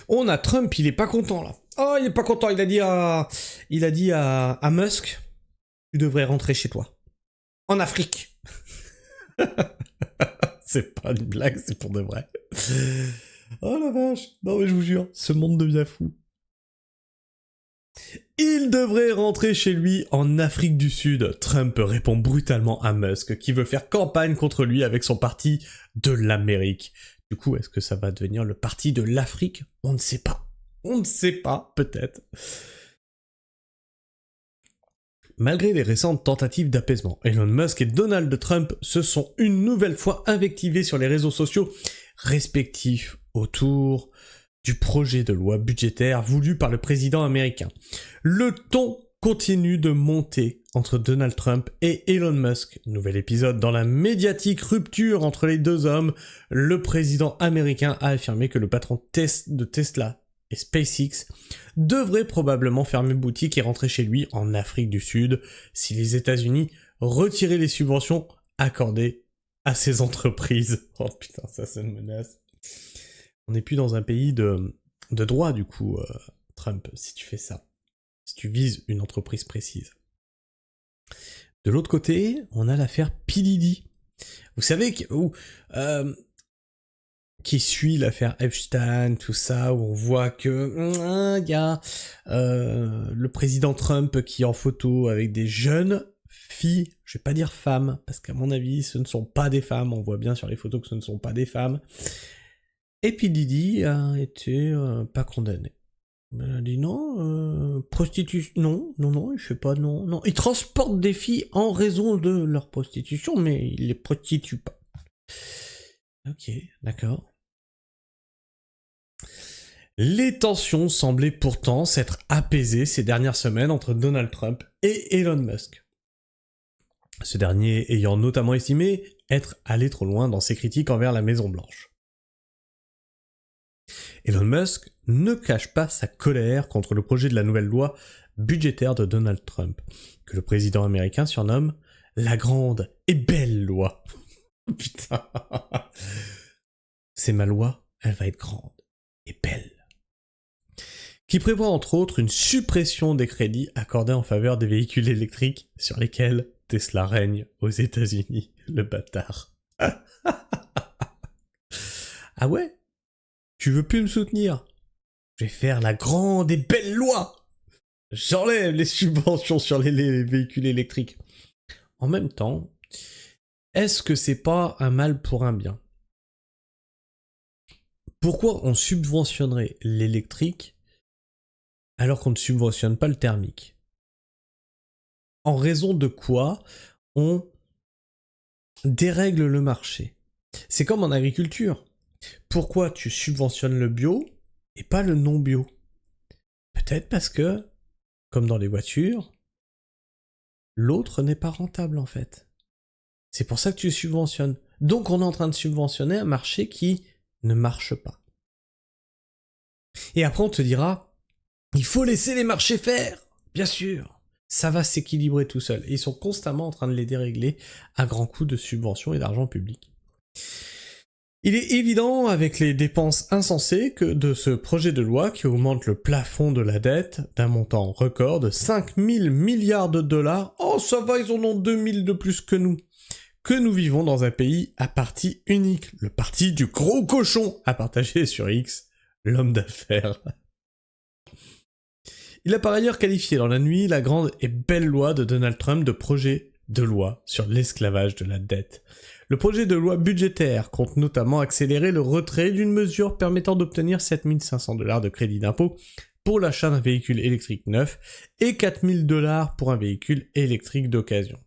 On a Trump, il est pas content là. Oh, il est pas content, il a dit à Musk, tu devrais rentrer chez toi. En Afrique. C'est pas une blague, c'est pour de vrai. Oh la vache. Non mais je vous jure, ce monde devient fou. Il devrait rentrer chez lui en Afrique du Sud. Trump répond brutalement à Musk, qui veut faire campagne contre lui avec son parti de l'Amérique. Du coup, est-ce que ça va devenir le parti de l'Afrique? On ne sait pas. On ne sait pas, peut-être. Malgré les récentes tentatives d'apaisement, Elon Musk et Donald Trump se sont une nouvelle fois invectivés sur les réseaux sociaux respectifs autour du projet de loi budgétaire voulu par le président américain. Le ton continue de monter entre Donald Trump et Elon Musk. Nouvel épisode dans la médiatique rupture entre les deux hommes. Le président américain a affirmé que le patron de Tesla et SpaceX devrait probablement fermer boutique et rentrer chez lui en Afrique du Sud si les États-Unis retiraient les subventions accordées à ces entreprises. Oh putain, ça c'est une menace. On n'est plus dans un pays de droit, du coup, Trump, si tu fais ça. Si tu vises une entreprise précise. De l'autre côté, on a l'affaire P. Diddy. Vous savez qui suit l'affaire Epstein, tout ça, où on voit que y a le président Trump qui est en photo avec des jeunes filles, je vais pas dire femmes, parce qu'à mon avis, ce ne sont pas des femmes, on voit bien sur les photos que ce ne sont pas des femmes. Et puis Diddy a été pas condamné. Il a dit non, prostitution, non, il fait pas non. Il transporte des filles en raison de leur prostitution, mais il les prostitue pas. Ok, d'accord. Les tensions semblaient pourtant s'être apaisées ces dernières semaines entre Donald Trump et Elon Musk. Ce dernier ayant notamment estimé être allé trop loin dans ses critiques envers la Maison-Blanche. Elon Musk ne cache pas sa colère contre le projet de la nouvelle loi budgétaire de Donald Trump, que le président américain surnomme la grande et belle loi. Putain. C'est ma loi, elle va être grande et belle. Qui prévoit entre autres une suppression des crédits accordés en faveur des véhicules électriques sur lesquels Tesla règne aux États-Unis, le bâtard. Ah ouais? Tu veux plus me soutenir? Je vais faire la grande et belle loi. J'enlève les subventions sur les véhicules électriques. En même temps, est-ce que c'est pas un mal pour un bien? Pourquoi on subventionnerait l'électrique alors qu'on ne subventionne pas le thermique? En raison de quoi on dérègle le marché? C'est comme en agriculture. Pourquoi tu subventionnes le bio et pas le non-bio? Peut-être parce que, comme dans les voitures, l'autre n'est pas rentable en fait. C'est pour ça que tu subventionnes. Donc on est en train de subventionner un marché qui ne marche pas. Et après on te dira, il faut laisser les marchés faire. Bien sûr, ça va s'équilibrer tout seul. Et ils sont constamment en train de les dérégler à grands coups de subventions et d'argent public. Il est évident, avec les dépenses insensées, que de ce projet de loi qui augmente le plafond de la dette d'un montant record de 5 000 milliards de dollars, oh ça va, ils en ont 2 000 de plus que nous vivons dans un pays à parti unique, le parti du gros cochon, a partagé sur X l'homme d'affaires. Il a par ailleurs qualifié dans la nuit la grande et belle loi de Donald Trump de projet de loi sur l'esclavage de la dette. Le projet de loi budgétaire compte notamment accélérer le retrait d'une mesure permettant d'obtenir 7 500 $ de crédit d'impôt pour l'achat d'un véhicule électrique neuf et 4 000 $ pour un véhicule électrique d'occasion.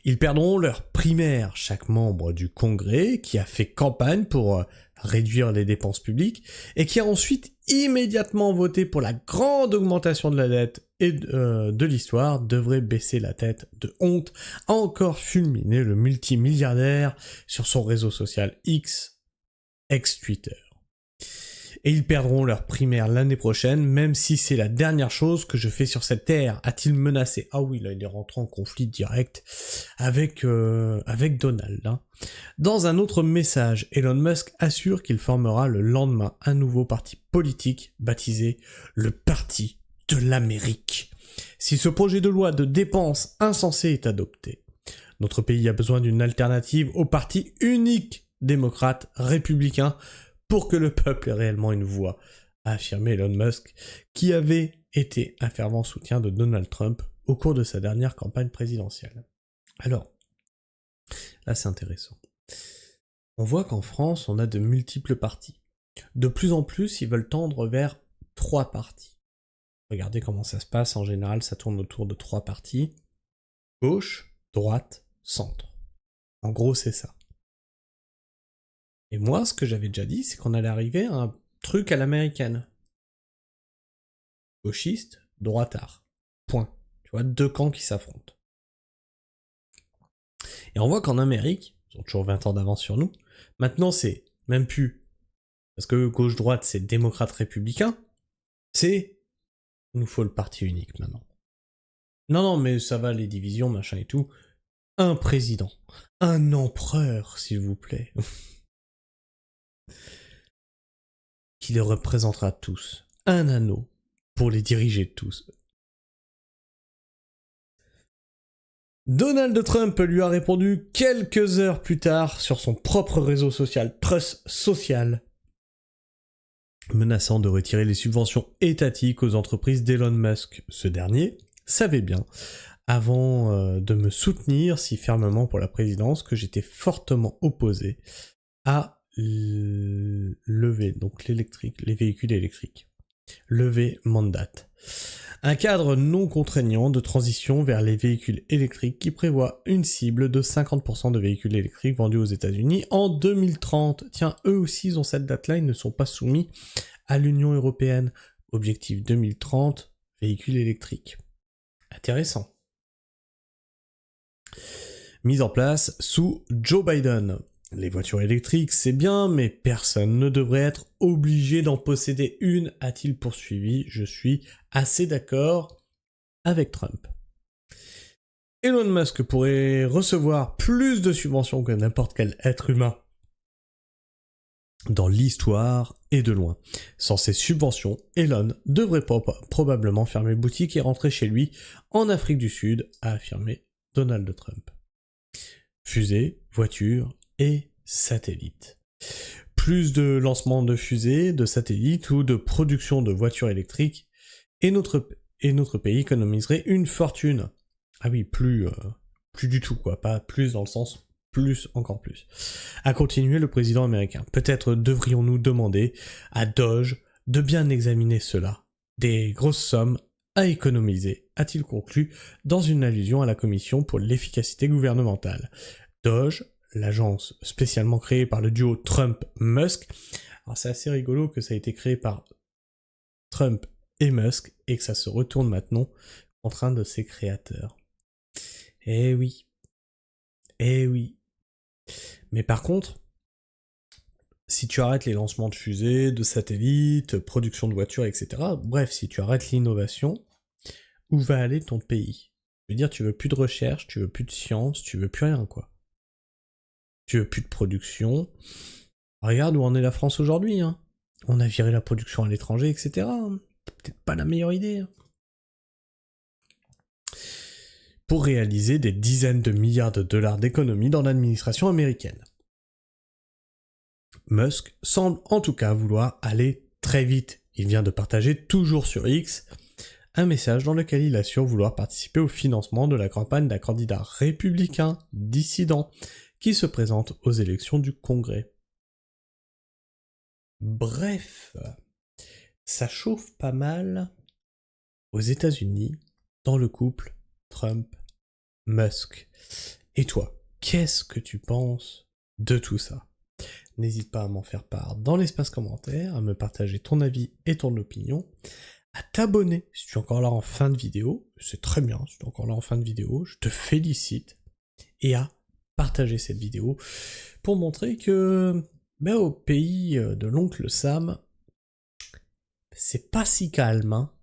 Ils perdront leur primaire, chaque membre du Congrès qui a fait campagne pour réduire les dépenses publiques et qui a ensuite immédiatement voté pour la grande augmentation de la dette et de l'histoire devrait baisser la tête de honte, a encore fulminé le multimilliardaire sur son réseau social X, ex-Twitter. Et ils perdront leur primaire l'année prochaine, même si c'est la dernière chose que je fais sur cette terre, a-t-il menacé. Ah oui, là il est rentré en conflit direct avec Donald. Hein. Dans un autre message, Elon Musk assure qu'il formera le lendemain un nouveau parti politique baptisé le Parti de l'Amérique. Si ce projet de loi de dépenses insensé est adopté, notre pays a besoin d'une alternative au parti unique démocrate républicain pour que le peuple ait réellement une voix, a affirmé Elon Musk, qui avait été un fervent soutien de Donald Trump au cours de sa dernière campagne présidentielle. Alors, là c'est intéressant. On voit qu'en France, on a de multiples partis. De plus en plus, ils veulent tendre vers 3 partis. Regardez comment ça se passe, en général, ça tourne autour de 3 partis. Gauche, droite, centre. En gros, c'est ça. Et moi, ce que j'avais déjà dit, c'est qu'on allait arriver à un truc à l'américaine. Gauchiste, droitard. Point. Tu vois, 2 camps qui s'affrontent. Et on voit qu'en Amérique, ils ont toujours 20 ans d'avance sur nous, maintenant c'est même plus, parce que gauche-droite c'est démocrate-républicain, c'est, il nous faut le parti unique maintenant. Non, mais ça va, les divisions, machin et tout. Un président. Un empereur, s'il vous plaît. Qui les représentera tous. Un anneau pour les diriger tous. Donald Trump lui a répondu quelques heures plus tard sur son propre réseau social, Truth Social, menaçant de retirer les subventions étatiques aux entreprises d'Elon Musk. Ce dernier savait bien, avant de me soutenir si fermement pour la présidence, que j'étais fortement opposé à lever, donc les véhicules électriques. Lever mandate. Un cadre non contraignant de transition vers les véhicules électriques qui prévoit une cible de 50% de véhicules électriques vendus aux États-Unis en 2030. Tiens, eux aussi ils ont cette date-là, ils ne sont pas soumis à l'Union européenne. Objectif 2030, véhicules électriques. Intéressant. Mise en place sous Joe Biden. Les voitures électriques, c'est bien, mais personne ne devrait être obligé d'en posséder une, a-t-il poursuivi. Je suis assez d'accord avec Trump. Elon Musk pourrait recevoir plus de subventions que n'importe quel être humain dans l'histoire et de loin. Sans ces subventions, Elon devrait probablement fermer boutique et rentrer chez lui en Afrique du Sud, a affirmé Donald Trump. Fusées, voitures et satellites. Plus de lancements de fusées, de satellites ou de production de voitures électriques et notre pays économiserait une fortune. Ah oui, plus du tout quoi, pas plus dans le sens plus, encore plus. A continué le président américain. Peut-être devrions-nous demander à Doge de bien examiner cela. Des grosses sommes à économiser, a-t-il conclu dans une allusion à la commission pour l'efficacité gouvernementale. Doge, l'agence spécialement créée par le duo Trump-Musk. Alors c'est assez rigolo que ça a été créé par Trump et Musk et que ça se retourne maintenant contre un de ses créateurs. Eh oui. Mais par contre, si tu arrêtes les lancements de fusées, de satellites, production de voitures, etc., bref, si tu arrêtes l'innovation, où va aller ton pays? Je veux dire, tu veux plus de recherche, tu veux plus de science, tu veux plus rien, quoi. Tu veux plus de production. Regarde où en est la France aujourd'hui, hein. On a viré la production à l'étranger, etc. Peut-être pas la meilleure idée. Hein. Pour réaliser des dizaines de milliards de dollars d'économies dans l'administration américaine. Musk semble en tout cas vouloir aller très vite. Il vient de partager, toujours sur X, un message dans lequel il assure vouloir participer au financement de la campagne d'un candidat républicain dissident qui se présente aux élections du Congrès. Bref, ça chauffe pas mal aux États-Unis dans le couple Trump-Musk. Et toi, qu'est-ce que tu penses de tout ça? N'hésite pas à m'en faire part dans l'espace commentaire, à me partager ton avis et ton opinion, à t'abonner si tu es encore là en fin de vidéo, c'est très bien si tu es encore là en fin de vidéo, je te félicite, et à partager cette vidéo pour montrer que au pays de l'oncle Sam, c'est pas si calme, hein.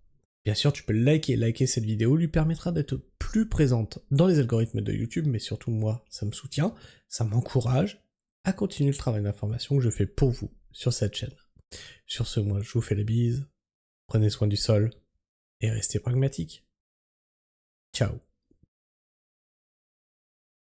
Bien sûr, tu peux liker cette vidéo, lui permettra d'être plus présente dans les algorithmes de YouTube, mais surtout moi, ça me soutient, ça m'encourage à continuer le travail d'information que je fais pour vous sur cette chaîne. Sur ce, moi, je vous fais les bises, prenez soin du sol, et restez pragmatiques. Ciao.